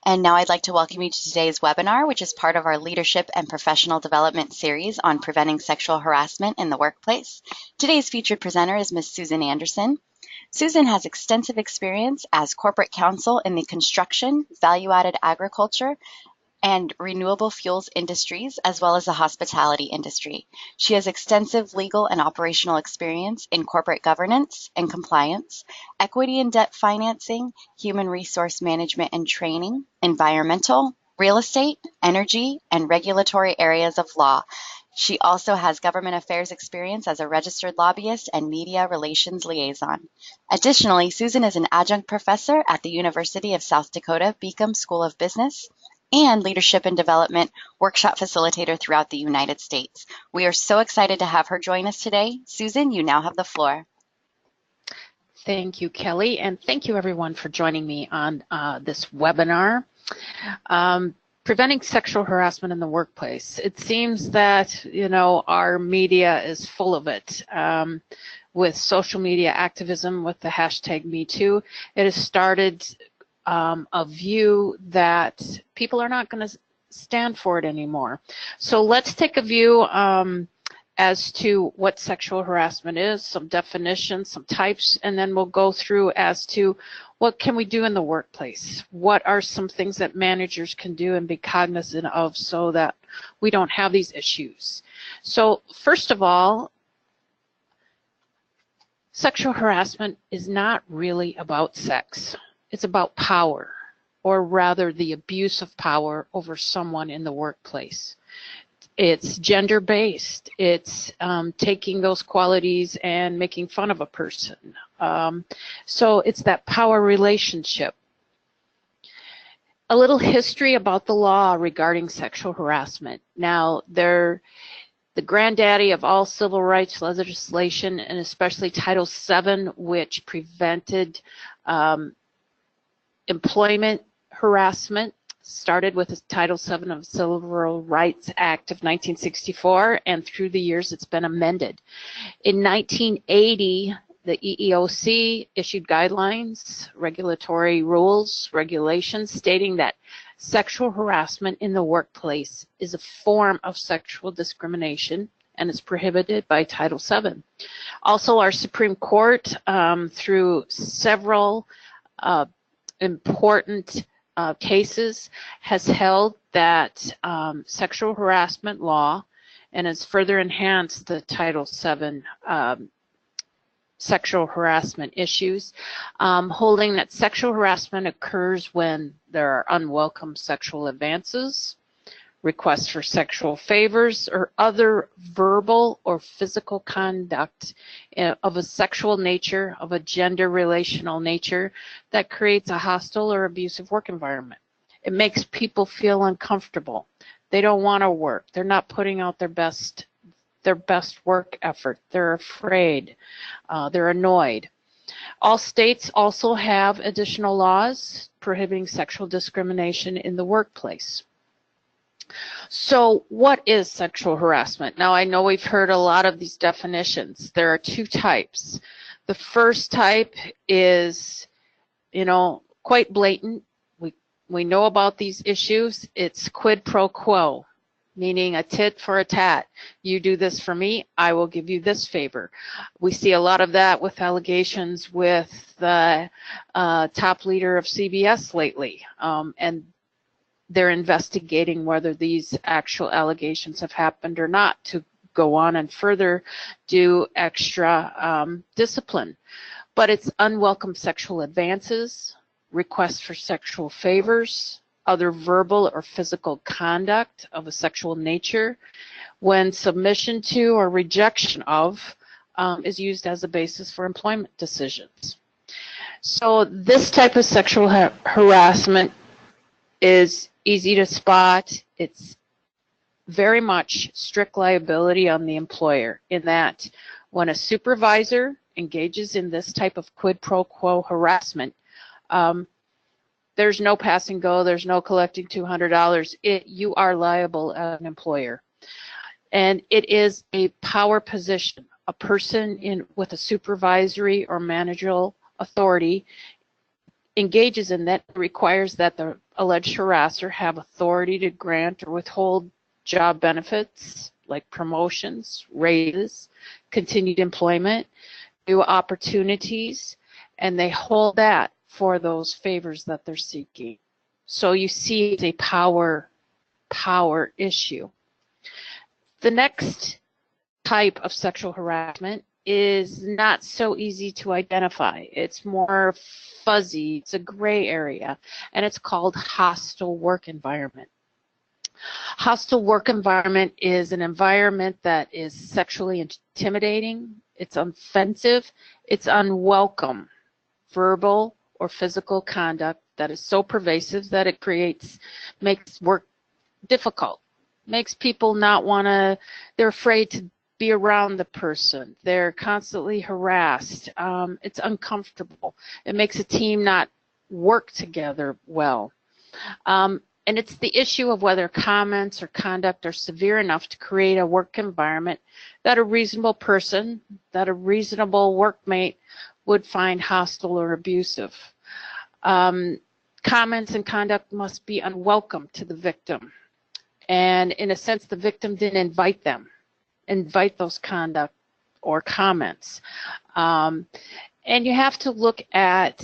And now I'd like to welcome you to today's webinar, which is part of our Leadership and Professional Development series on preventing sexual harassment in the workplace. Today's featured presenter is Ms. Susan Anderson. Susan has extensive experience as corporate counsel in the construction, value-added agriculture, and renewable fuels industries, as well as the hospitality industry. She has extensive legal and operational experience in corporate governance and compliance, equity and debt financing, human resource management and training, environmental, real estate, energy, and regulatory areas of law. She also has government affairs experience as a registered lobbyist and media relations liaison. Additionally, Susan is an adjunct professor at the University of South Dakota Beacom School of Business and leadership and development workshop facilitator throughout the United States. We are so excited to have her join us today. Susan, you now have the floor. Thank you, Kelly, and thank you everyone for joining me on this webinar. Preventing sexual harassment in the workplace. It seems that, our media is full of it. With social media activism, with the hashtag #MeToo, it has started a view that people are not going to stand for it anymore. So let's take a view as to what sexual harassment is, some definitions, some types, and then we'll go through as to what can we do in the workplace? What are some things that managers can do and be cognizant of so that we don't have these issues? So first of all, sexual harassment is not really about sex. It's about power, or rather the abuse of power over someone in the workplace. It's gender-based. It's taking those qualities and making fun of a person. So it's that power relationship. A little history about the law regarding sexual harassment. Now, the granddaddy of all civil rights legislation, and especially Title VII, which prevented employment harassment, started with the Title VII of Civil Rights Act of 1964, and through the years it's been amended. In 1980, the EEOC issued guidelines, regulatory rules, regulations stating that sexual harassment in the workplace is a form of sexual discrimination and is prohibited by Title VII. Also, our Supreme Court, through several important cases, has held that sexual harassment law, and has further enhanced the Title VII sexual harassment issues, holding that sexual harassment occurs when there are unwelcome sexual advances, requests for sexual favors, or other verbal or physical conduct of a sexual nature, of a gender relational nature, that creates a hostile or abusive work environment. It makes people feel uncomfortable. They don't want to work. They're not putting out their best work effort. They're afraid. They're annoyed. All states also have additional laws prohibiting sexual discrimination in the workplace. So what is sexual harassment? Now, I know we've heard a lot of these definitions. There are two types. The first type is, quite blatant. We know about these issues. It's quid pro quo, meaning a tit for a tat. You do this for me, I will give you this favor. We see a lot of that with allegations with the top leader of CBS lately, and they're investigating whether these actual allegations have happened or not to go on and further do extra discipline. But it's unwelcome sexual advances, requests for sexual favors, other verbal or physical conduct of a sexual nature, when submission to or rejection of is used as a basis for employment decisions. So this type of sexual harassment is easy to spot. It's very much strict liability on the employer, in that when a supervisor engages in this type of quid pro quo harassment, there's no pass and go, there's no collecting $200. You are liable as an employer. And it is a power position. A person with a supervisory or managerial authority engages in that, requires that the alleged harasser have authority to grant or withhold job benefits like promotions, raises, continued employment, new opportunities, and they hold that for those favors that they're seeking. So you see it's a power issue. The next type of sexual harassment is not so easy to identify. It's more fuzzy, it's a gray area, and it's called hostile work environment. Hostile work environment is an environment that is sexually intimidating, it's offensive, it's unwelcome, verbal or physical conduct that is so pervasive that it makes work difficult, makes people not want to, they're afraid to be around the person, they're constantly harassed, it's uncomfortable, it makes a team not work together well. And it's the issue of whether comments or conduct are severe enough to create a work environment that a reasonable person, that a reasonable workmate would find hostile or abusive. Comments and conduct must be unwelcome to the victim. And in a sense, the victim didn't invite those conduct or comments. And you have to look at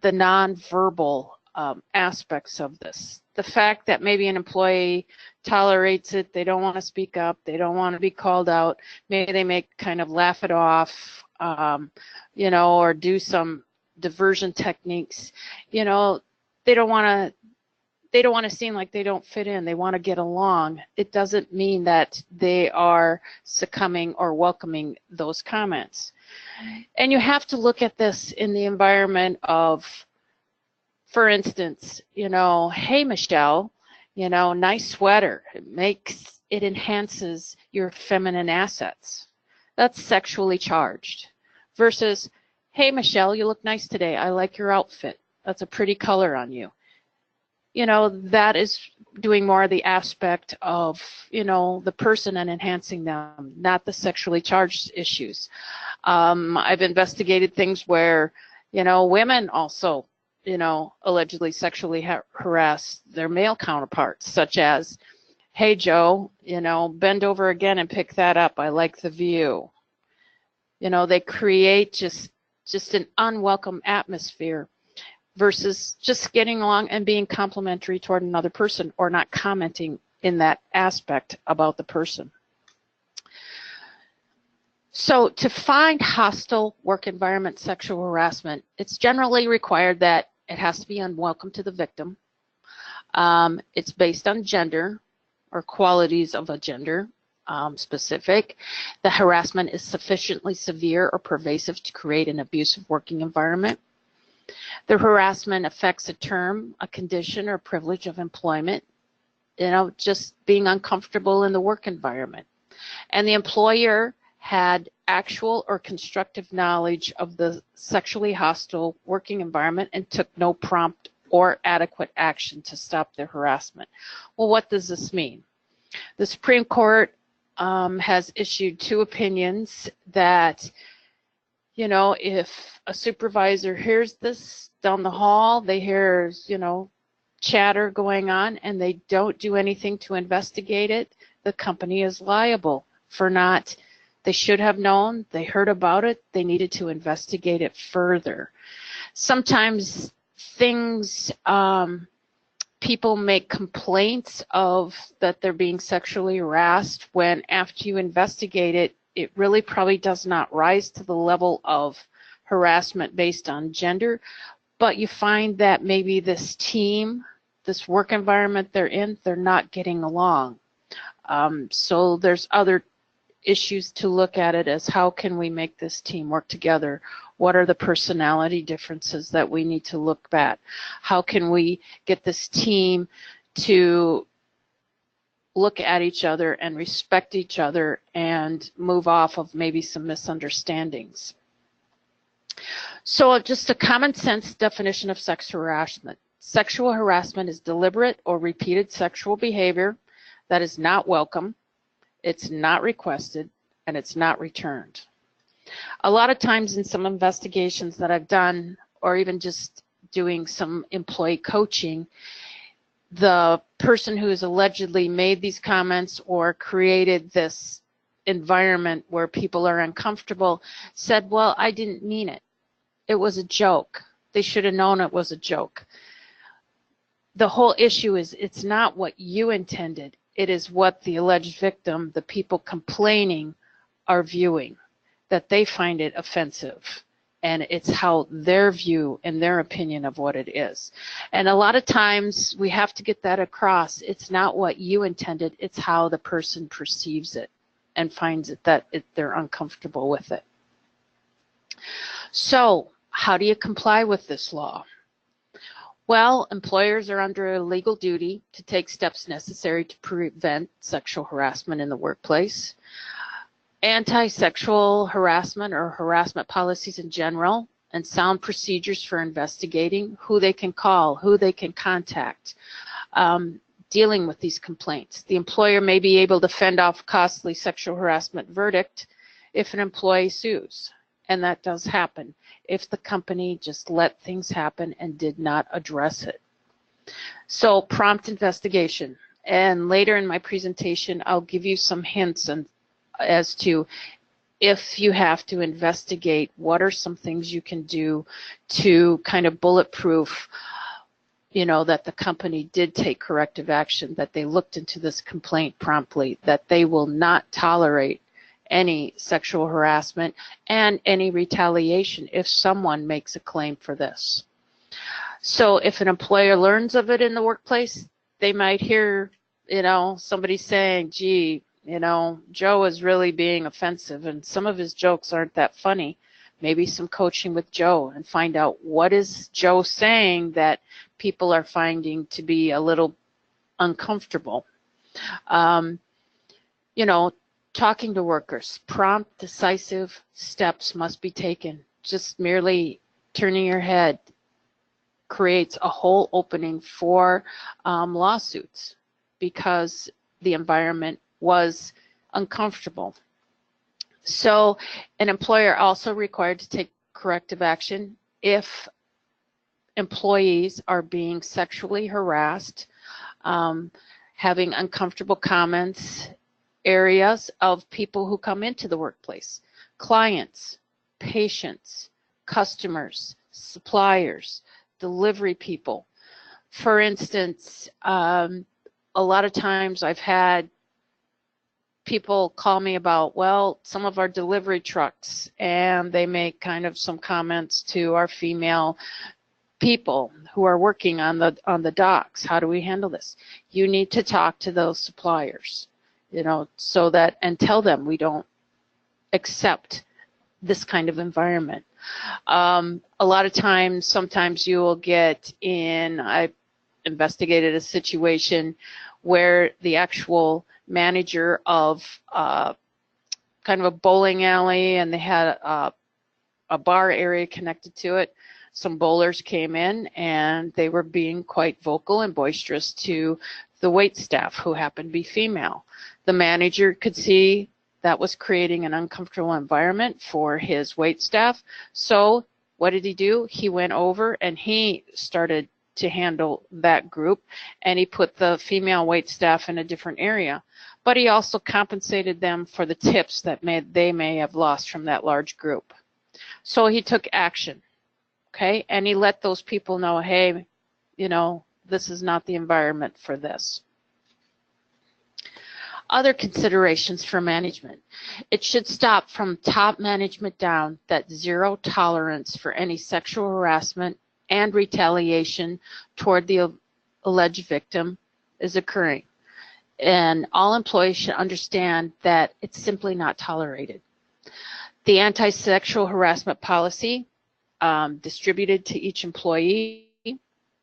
the nonverbal aspects of this. The fact that maybe an employee tolerates it, they don't want to speak up, they don't want to be called out, maybe they may kind of laugh it off, or do some diversion techniques. They don't want to seem like they don't fit in, they want to get along. It doesn't mean that they are succumbing or welcoming those comments. And you have to look at this in the environment of, for instance, hey, Michelle, nice sweater. It enhances your feminine assets. That's sexually charged. Versus, hey, Michelle, you look nice today. I like your outfit. That's a pretty color on you. That is doing more of the aspect of, the person and enhancing them, not the sexually charged issues. I've investigated things where, women also, allegedly sexually harass their male counterparts, such as, hey, Joe, bend over again and pick that up. I like the view. They create just an unwelcome atmosphere versus just getting along and being complimentary toward another person or not commenting in that aspect about the person. So to find hostile work environment sexual harassment, it's generally required that it has to be unwelcome to the victim. It's based on gender or qualities of a gender specific. The harassment is sufficiently severe or pervasive to create an abusive working environment. The harassment affects a term, a condition, or privilege of employment, just being uncomfortable in the work environment. And the employer had actual or constructive knowledge of the sexually hostile working environment and took no prompt or adequate action to stop the harassment. Well, what does this mean? The Supreme Court has issued 2 opinions that, if a supervisor hears this down the hall, they hear, chatter going on, and they don't do anything to investigate it, the company is liable for not. They should have known, they heard about it, they needed to investigate it further. Sometimes things, people make complaints of that they're being sexually harassed when after you investigate it, it really probably does not rise to the level of harassment based on gender, but you find that maybe this team, this work environment they're in, they're not getting along. So there's other issues to look at it as how can we make this team work together? What are the personality differences that we need to look at? How can we get this team to look at each other and respect each other and move off of maybe some misunderstandings? So just a common sense definition of sexual harassment. Sexual harassment is deliberate or repeated sexual behavior that is not welcome, it's not requested, and it's not returned. A lot of times in some investigations that I've done, or even just doing some employee coaching, the person who has allegedly made these comments or created this environment where people are uncomfortable said, well, I didn't mean it. It was a joke. They should have known it was a joke. The whole issue is it's not what you intended. It is what the alleged victim, the people complaining, are viewing, that they find it offensive. And it's how their view and their opinion of what it is. And a lot of times we have to get that across. It's not what you intended, it's how the person perceives it and finds it that they're uncomfortable with it. So how do you comply with this law? Well, employers are under a legal duty to take steps necessary to prevent sexual harassment in the workplace. Anti-sexual harassment or harassment policies in general, and sound procedures for investigating who they can call, who they can contact, dealing with these complaints. The employer may be able to fend off costly sexual harassment verdict if an employee sues, and that does happen if the company just let things happen and did not address it. So prompt investigation, and later in my presentation I'll give you some hints as to if you have to investigate, what are some things you can do to kind of bulletproof, that the company did take corrective action, that they looked into this complaint promptly, that they will not tolerate any sexual harassment and any retaliation if someone makes a claim for this. So if an employer learns of it in the workplace, they might hear, somebody saying, gee, Joe is really being offensive and some of his jokes aren't that funny. Maybe some coaching with Joe and find out what is Joe saying that people are finding to be a little uncomfortable. Talking to workers, prompt, decisive steps must be taken. Just merely turning your head creates a whole opening for lawsuits because the environment was uncomfortable. So an employer also required to take corrective action if employees are being sexually harassed, having uncomfortable comments, areas of people who come into the workplace, clients, patients, customers, suppliers, delivery people. For instance, a lot of times I've had people call me about, well, some of our delivery trucks, and they make kind of some comments to our female people who are working on the docks. How do we handle this? You need to talk to those suppliers, so that, and tell them we don't accept this kind of environment. A lot of times, sometimes you will get in, I investigated a situation where the actual manager of kind of a bowling alley, and they had a bar area connected to it. Some bowlers came in and they were being quite vocal and boisterous to the wait staff, who happened to be female. The manager could see that was creating an uncomfortable environment for his wait staff. So what did he do? He went over and he started to handle that group, and he put the female wait staff in a different area. But he also compensated them for the tips that they may have lost from that large group. So he took action, okay? And he let those people know, hey, this is not the environment for this. Other considerations for management. It should stop from top management down that zero tolerance for any sexual harassment and retaliation toward the alleged victim is occurring. And all employees should understand that it's simply not tolerated. The anti-sexual harassment policy distributed to each employee,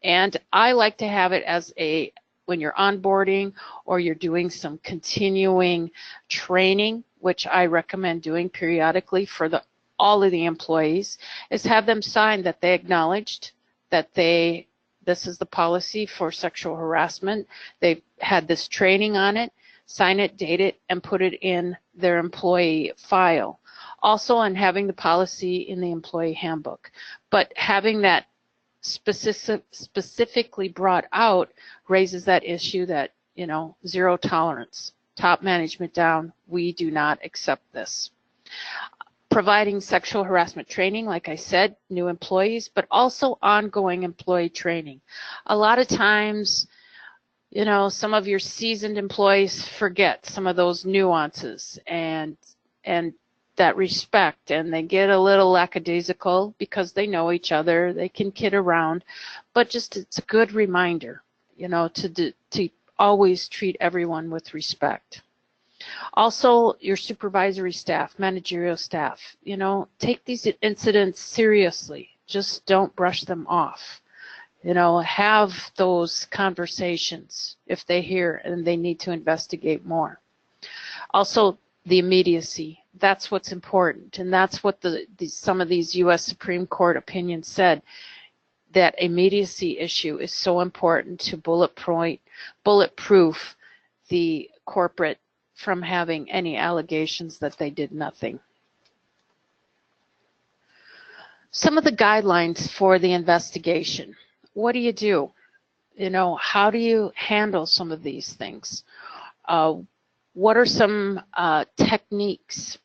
and I like to have it as when you're onboarding or you're doing some continuing training, which I recommend doing periodically for all of the employees, is have them sign that they acknowledged that this is the policy for sexual harassment. They've had this training on it, sign it, date it, and put it in their employee file. Also on having the policy in the employee handbook, but having that specifically brought out raises that issue that, zero tolerance. Top management down, we do not accept this. Providing sexual harassment training, like I said, new employees, but also ongoing employee training. A lot of times, some of your seasoned employees forget some of those nuances and that respect, and they get a little lackadaisical because they know each other, they can kid around, but just it's a good reminder, to always treat everyone with respect. Also, your supervisory staff, managerial staff, take these incidents seriously. Just don't brush them off. Have those conversations if they hear and they need to investigate more. Also, the immediacy. That's what's important, and that's what some of these U.S. Supreme Court opinions said. That immediacy issue is so important to bulletproof the corporate from having any allegations that they did nothing. Some of the guidelines for the investigation. What do you do? How do you handle some of these things? What are some techniques?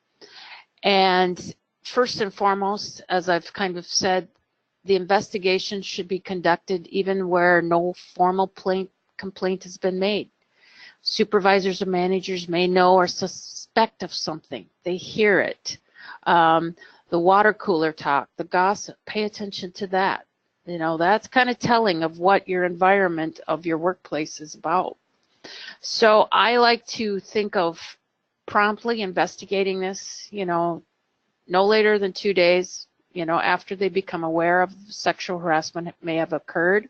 And first and foremost, as I've kind of said, the investigation should be conducted even where no formal complaint has been made. Supervisors or managers may know or suspect of something. They hear it. The water cooler talk, the gossip, pay attention to that. That's kind of telling of what your environment of your workplace is about. So I like to think of promptly investigating this, no later than 2 days, after they become aware of sexual harassment may have occurred.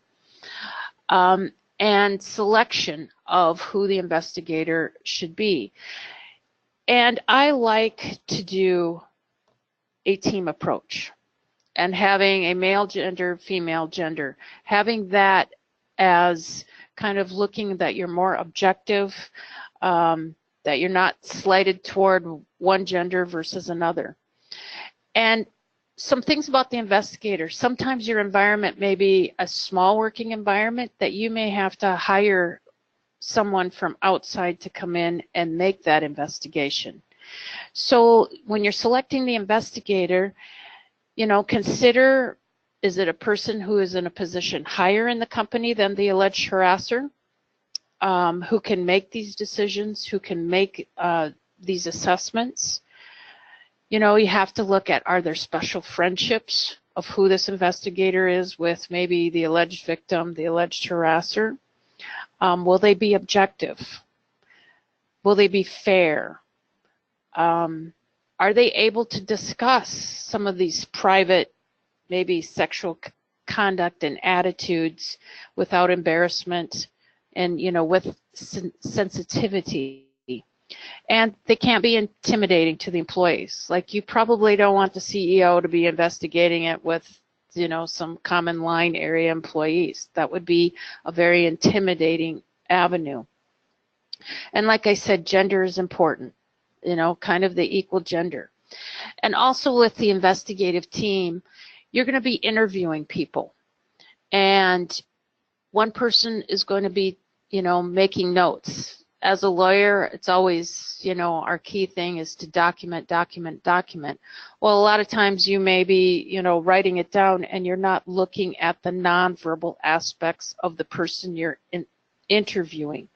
And selection of who the investigator should be. And I like to do a team approach and having a male gender, female gender, having that as kind of looking that you're more objective, that you're not slighted toward one gender versus another. And some things about the investigator. Sometimes your environment may be a small working environment that you may have to hire someone from outside to come in and make that investigation. So when you're selecting the investigator, consider, is it a person who is in a position higher in the company than the alleged harasser, who can make these decisions, who can make these assessments? You have to look at, are there special friendships of who this investigator is with maybe the alleged victim, the alleged harasser? Will they be objective? Will they be fair? Are they able to discuss some of these private, maybe sexual conduct and attitudes without embarrassment and, with sensitivity? And they can't be intimidating to the employees. Like, you probably don't want the CEO to be investigating it with, some common line area employees. That would be a very intimidating avenue. And like I said, gender is important, kind of the equal gender. And also with the investigative team, you're going to be interviewing people. And one person is going to be, making notes. As a lawyer, it's always, our key thing is to document. Well, a lot of times you may be, writing it down and you're not looking at the nonverbal aspects of the person you're interviewing,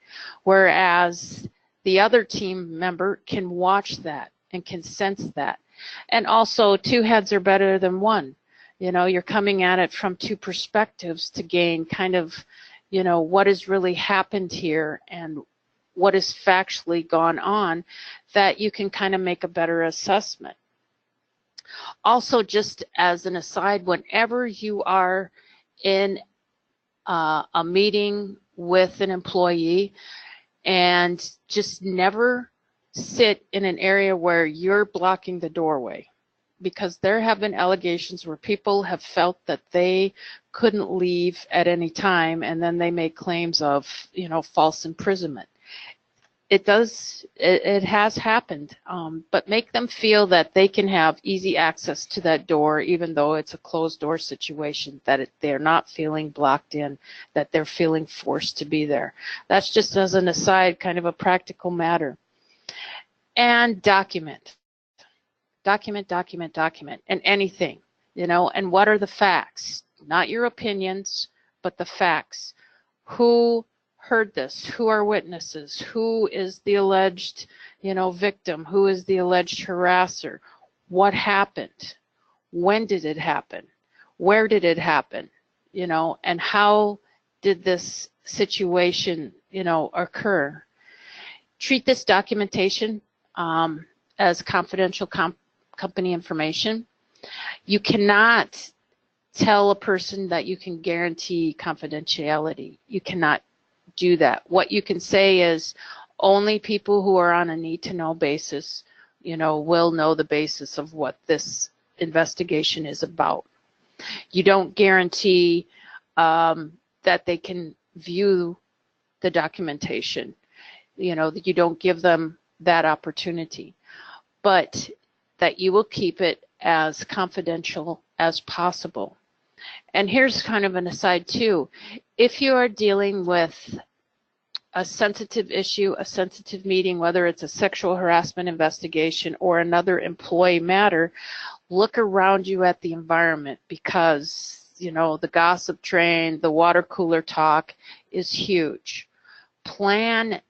whereas the other team member can watch that and can sense that. And also, two heads are better than one. You're coming at it from two perspectives to gain kind of, what has really happened here and what has factually gone on, that you can kind of make a better assessment. Also, just as an aside, whenever you are in a meeting with an employee, and just never sit in an area where you're blocking the doorway, because there have been allegations where people have felt that they couldn't leave at any time, and then they make claims of, false imprisonment. it has happened, but make them feel that they can have easy access to that door, even though it's a closed door situation, that they're not feeling blocked in, that they're feeling forced to be there. That's just as an aside, kind of a practical matter. And document, and anything, and what are the facts? Not your opinions, but the facts. Who heard this? Who are witnesses? Who is the alleged, victim? Who is the alleged harasser? What happened? When did it happen? Where did it happen? And how did this situation, occur? Treat this documentation as confidential company information. You cannot tell a person that you can guarantee confidentiality. You cannot do that. What you can say is only people who are on a need-to-know basis, will know the basis of what this investigation is about. You don't guarantee that they can view the documentation. That you don't give them that opportunity, but that you will keep it as confidential as possible. And here's kind of an aside too. If you are dealing with a sensitive issue, a sensitive meeting, whether it's a sexual harassment investigation or another employee matter, look around you at the environment, because, the gossip train, the water cooler talk is huge. Plan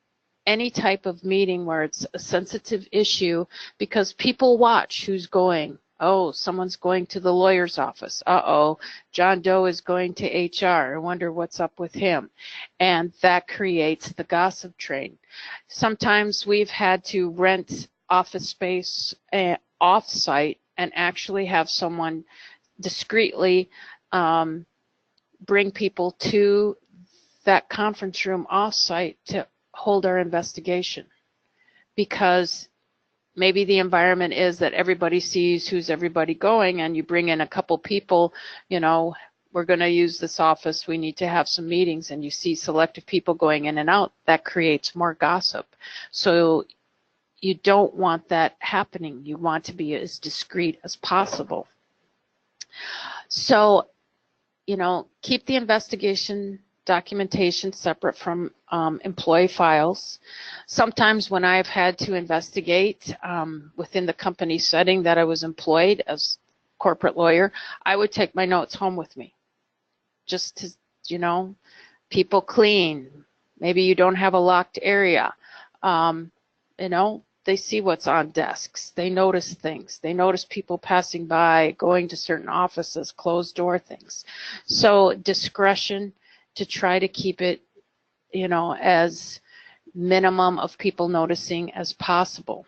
any type of meeting where it's a sensitive issue, because people watch who's going. Oh, someone's going to the lawyer's office. Uh-oh, John Doe is going to HR. I wonder what's up with him. And that creates the gossip train. Sometimes we've had to rent office space off-site and actually have someone discreetly bring people to that conference room off-site to hold our investigation, because maybe the environment is that everybody sees who's everybody going, and you bring in a couple people, we're going to use this office, we need to have some meetings, and you see selective people going in and out. That creates more gossip. So you don't want that happening. You want to be as discreet as possible. So, keep the investigation documentation separate from employee files. Sometimes when I've had to investigate within the company setting that I was employed as corporate lawyer, I would take my notes home with me, just to, people clean. Maybe you don't have a locked area. They see what's on desks. They notice things. They notice people passing by, going to certain offices, closed door things. So discretion to try to keep it, as minimum of people noticing as possible.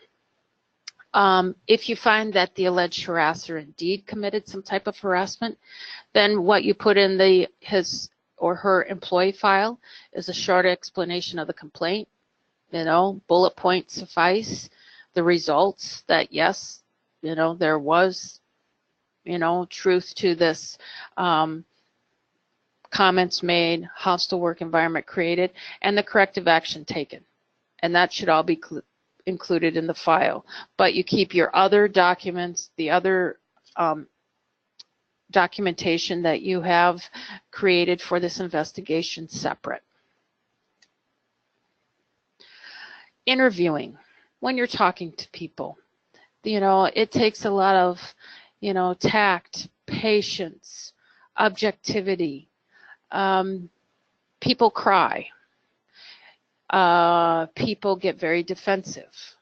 If you find that the alleged harasser indeed committed some type of harassment, then what you put in his or her employee file is a short explanation of the complaint. Bullet points suffice. The results that yes, there was, truth to this. Comments made, hostile work environment created, and the corrective action taken. And that should all be included in the file. But you keep your other documents, the other documentation that you have created for this investigation separate. Interviewing. When you're talking to people, it takes a lot of, tact, patience, objectivity. People cry. People get very defensive.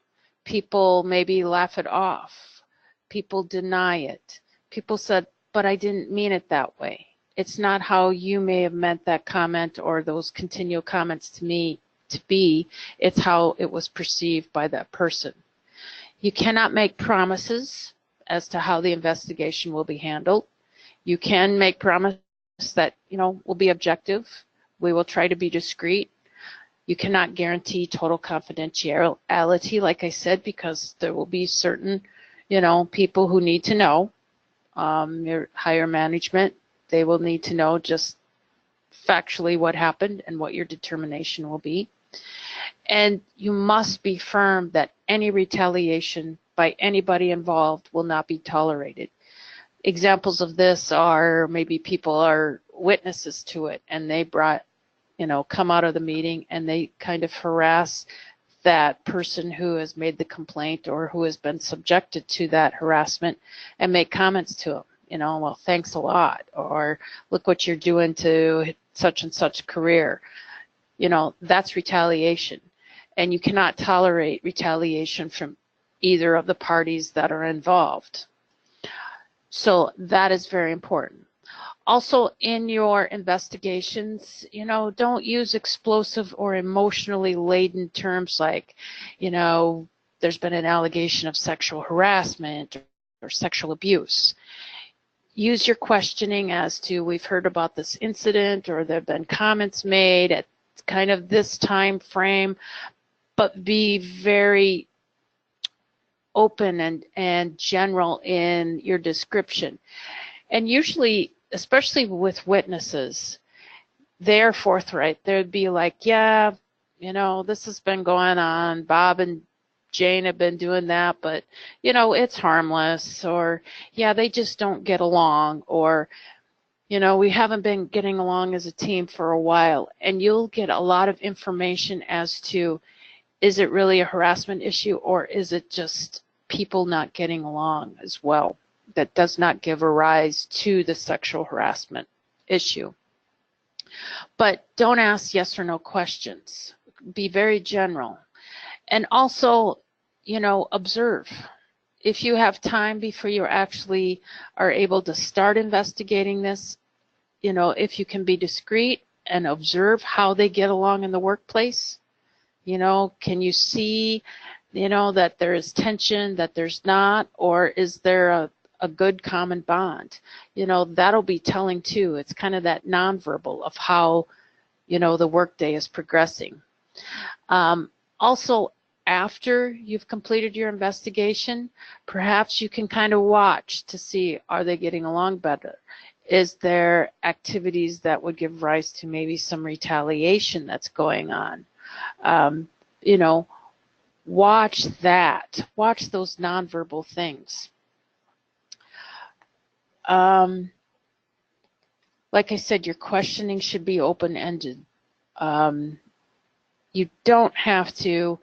People maybe laugh it off. People deny it. People said, but I didn't mean it that way. It's not how you may have meant that comment or those continual comments to me to be. It's how it was perceived by that person. You cannot make promises as to how the investigation will be handled. You can make promises that, will be objective. We will try to be discreet. You cannot guarantee total confidentiality, like I said, because there will be certain, people who need to know, your higher management, they will need to know just factually what happened and what your determination will be. And you must be firm that any retaliation by anybody involved will not be tolerated. Examples of this are maybe people are witnesses to it and they come out of the meeting and they kind of harass that person who has made the complaint or who has been subjected to that harassment and make comments to them. Well, thanks a lot, or look what you're doing to such and such career. That's retaliation. And you cannot tolerate retaliation from either of the parties that are involved. So that is very important. Also, in your investigations, don't use explosive or emotionally laden terms like, there's been an allegation of sexual harassment or sexual abuse. Use your questioning as to, we've heard about this incident, or there have been comments made at kind of this time frame, but be very open and general in your description. And usually, especially with witnesses, they're forthright. They'd be like, yeah, this has been going on. Bob and Jane have been doing that, but, it's harmless. Or, yeah, they just don't get along. Or, we haven't been getting along as a team for a while. And you'll get a lot of information as to, is it really a harassment issue, or is it just people not getting along as well? That does not give a rise to the sexual harassment issue. But don't ask yes or no questions. Be very general. And also, observe. If you have time before you actually are able to start investigating this, if you can be discreet and observe how they get along in the workplace, can you see, that there is tension, that there's not, or is there a good common bond? That'll be telling too. It's kind of that nonverbal of how, the workday is progressing. Also, after you've completed your investigation, perhaps you can kind of watch to see, are they getting along better? Is there activities that would give rise to maybe some retaliation that's going on? Watch that. Watch those nonverbal things. Like I said, your questioning should be open-ended. You don't have to,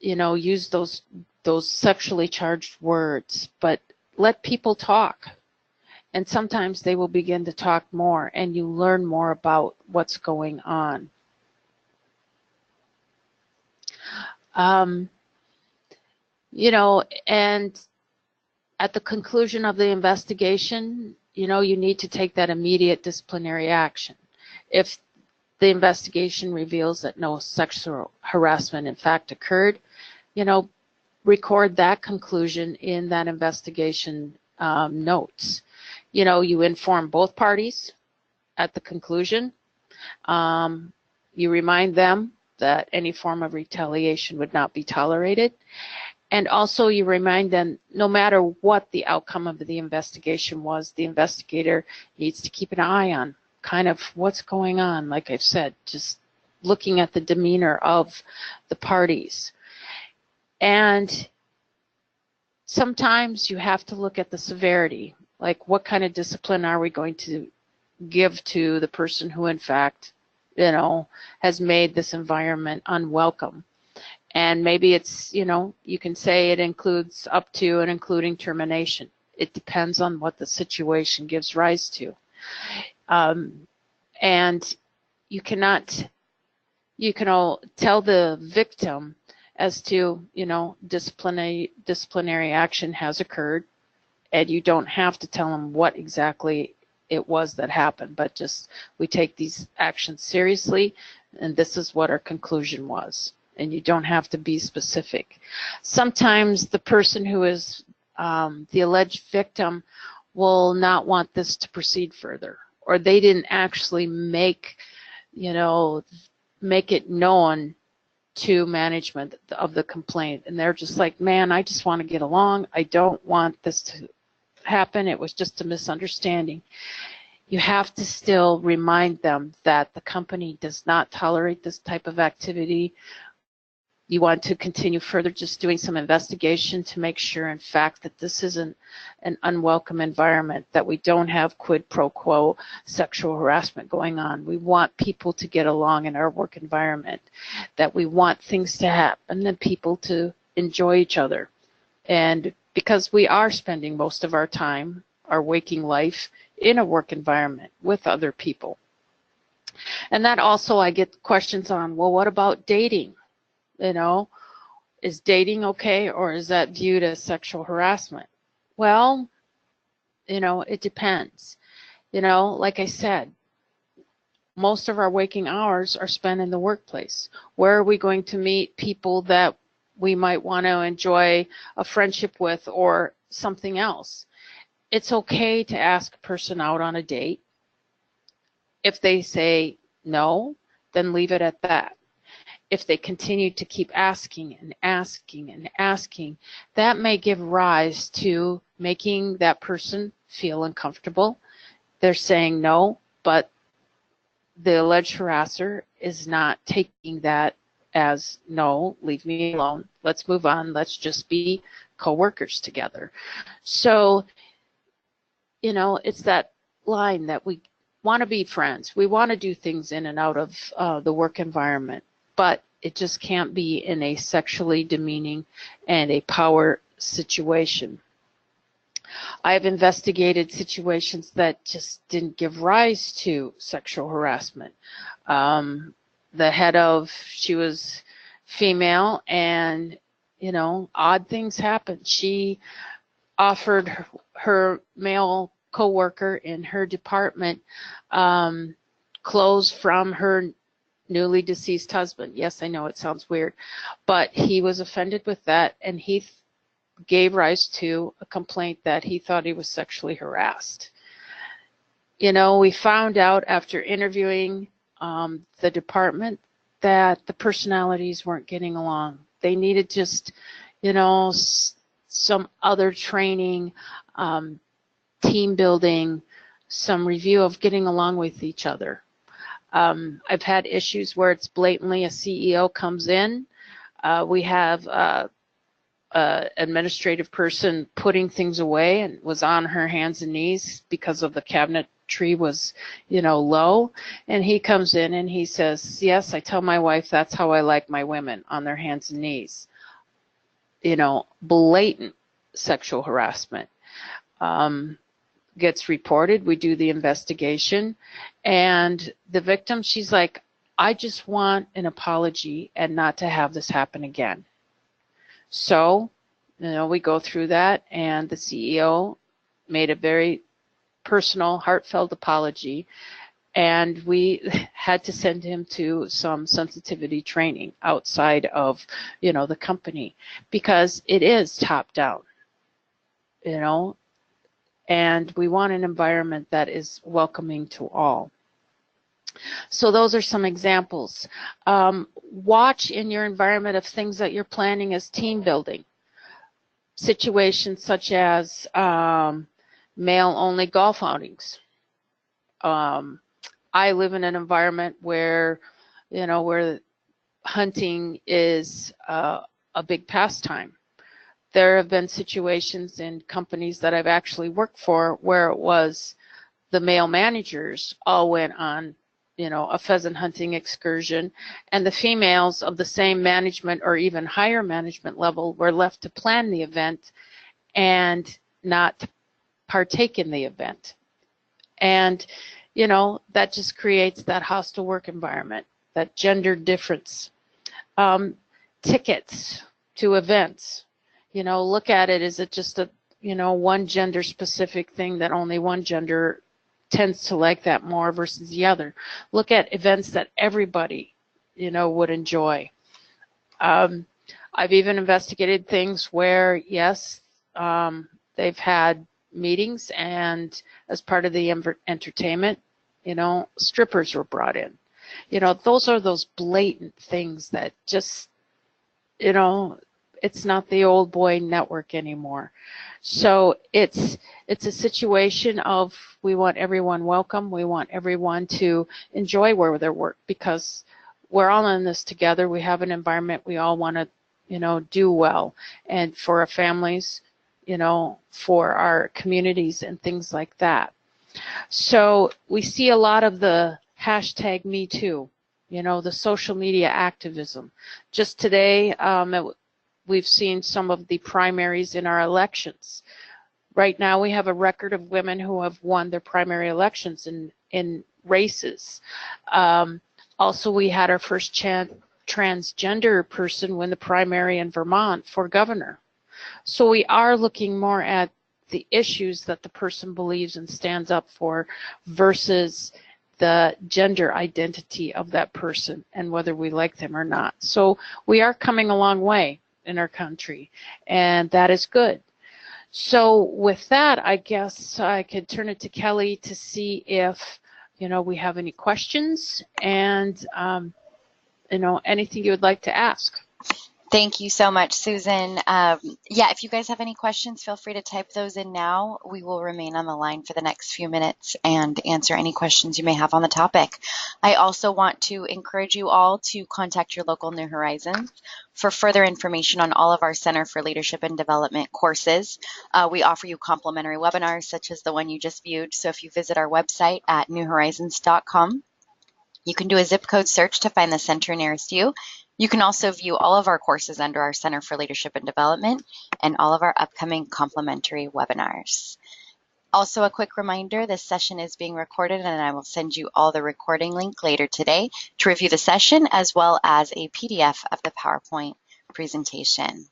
use those sexually charged words, but let people talk. And sometimes they will begin to talk more, and you learn more about what's going on. And at the conclusion of the investigation, you need to take that immediate disciplinary action. If the investigation reveals that no sexual harassment in fact occurred, record that conclusion in that investigation notes. You inform both parties at the conclusion. You remind them that any form of retaliation would not be tolerated. And also you remind them, no matter what the outcome of the investigation was, the investigator needs to keep an eye on kind of what's going on. Like I've said, just looking at the demeanor of the parties. And sometimes you have to look at the severity, like what kind of discipline are we going to give to the person who in fact, has made this environment unwelcome. And maybe it's, you can say it includes up to and including termination. It depends on what the situation gives rise to. And you can tell the victim as to, disciplinary action has occurred, and you don't have to tell them what exactly it was that happened, but just we take these actions seriously, and this is what our conclusion was. And you don't have to be specific. Sometimes the person who is the alleged victim will not want this to proceed further, or they didn't actually make it known to management of the complaint, and they're just like, man, I just want to get along. I don't want this to happen. It was just a misunderstanding. you have to still remind them that the company does not tolerate this type of activity. You want to continue further just doing some investigation to make sure, in fact, that this isn't an unwelcome environment, that we don't have quid pro quo sexual harassment going on. We want people to get along in our work environment, that we want things to happen and people to enjoy each other. And because we are spending most of our time, our waking life, in a work environment with other people. And that also I get questions on, well, what about dating? You know, is dating okay, or is that viewed as sexual harassment? Well, you know, it depends. You know, like I said, most of our waking hours are spent in the workplace. Where are we going to meet people that we might want to enjoy a friendship with or something else? It's okay to ask a person out on a date. If they say no, then leave it at that. If they continue to keep asking and asking and asking, that may give rise to making that person feel uncomfortable. They're saying no, but the alleged harasser is not taking that as no, leave me alone, let's move on, let's just be co-workers together. So, you know, it's that line that we want to be friends. We want to do things in and out of the work environment, but it just can't be in a sexually demeaning and a power situation. I've investigated situations that just didn't give rise to sexual harassment. The head of, she was female, and, you know, odd things happened. She offered her male coworker in her department clothes from her newly deceased husband. Yes, I know it sounds weird, but he was offended with that, and he gave rise to a complaint that he thought he was sexually harassed. You know, we found out after interviewing the department that the personalities weren't getting along. They needed just, you know, some other training, team building, some review of getting along with each other. I've had issues where it's blatantly a CEO comes in. We have administrative person putting things away and was on her hands and knees because of the cabinetry was, you know, low. And he comes in and he says, yes, I tell my wife that's how I like my women, on their hands and knees. You know, blatant sexual harassment. Gets reported, we do the investigation, and the victim, she's like, I just want an apology and not to have this happen again. So, you know, we go through that, and the CEO made a very personal, heartfelt apology, and we had to send him to some sensitivity training outside of, you know, the company, because it is top down, you know, and we want an environment that is welcoming to all. So those are some examples. Watch in your environment of things that you're planning as team building. Situations such as male-only golf outings. I live in an environment where, you know, where hunting is a big pastime. There have been situations in companies that I've actually worked for where it was the male managers all went on, you know, a pheasant hunting excursion, and the females of the same management or even higher management level were left to plan the event and not partake in the event. And, you know, that just creates that hostile work environment, that gender difference. Tickets to events. You know, look at it, is it just a, you know, one gender specific thing that only one gender tends to like that more versus the other? Look at events that everybody, you know, would enjoy. I've even investigated things where, yes, they've had meetings, and as part of the entertainment, you know, strippers were brought in. You know, those are those blatant things that just, you know, It's not the old boy network anymore. So it's a situation of we want everyone welcome. We want everyone to enjoy where they work because we're all in this together. We have an environment we all want to, do well, and for our families, for our communities and things like that. So we see a lot of the hashtag Me Too, the social media activism. Just today, we've seen some of the primaries in our elections. Right now, we have a record of women who have won their primary elections in races. Also, we had our first transgender person win the primary in Vermont for governor. So we are looking more at the issues that the person believes and stands up for versus the gender identity of that person and whether we like them or not. So we are coming a long way in our country, and that is good. So with that, I guess I could turn it to Kelly to see if, we have any questions and, anything you would like to ask. Thank you so much, Susan. If you guys have any questions, feel free to type those in now. We will remain on the line for the next few minutes and answer any questions you may have on the topic. I also want to encourage you all to contact your local New Horizons for further information on all of our Center for Leadership and Development courses. We offer you complimentary webinars such as the one you just viewed. So if you visit our website at newhorizons.com, you can do a zip code search to find the center nearest you. You can also view all of our courses under our Center for Leadership and Development and all of our upcoming complimentary webinars. Also, a quick reminder, this session is being recorded and I will send you all the recording link later today to review the session as well as a PDF of the PowerPoint presentation.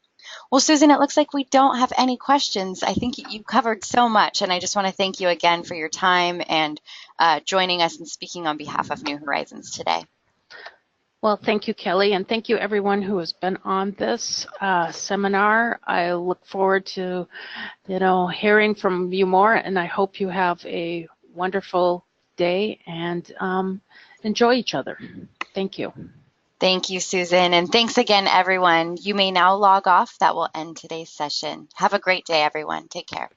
Well, Susan, it looks like we don't have any questions. I think you covered so much, and I just want to thank you again for your time and joining us and speaking on behalf of New Horizons today. Well, thank you, Kelly, and thank you everyone who has been on this seminar. I look forward to, hearing from you more, and I hope you have a wonderful day and enjoy each other. Thank you. Thank you, Susan, and thanks again, everyone. You may now log off. That will end today's session. Have a great day, everyone. Take care.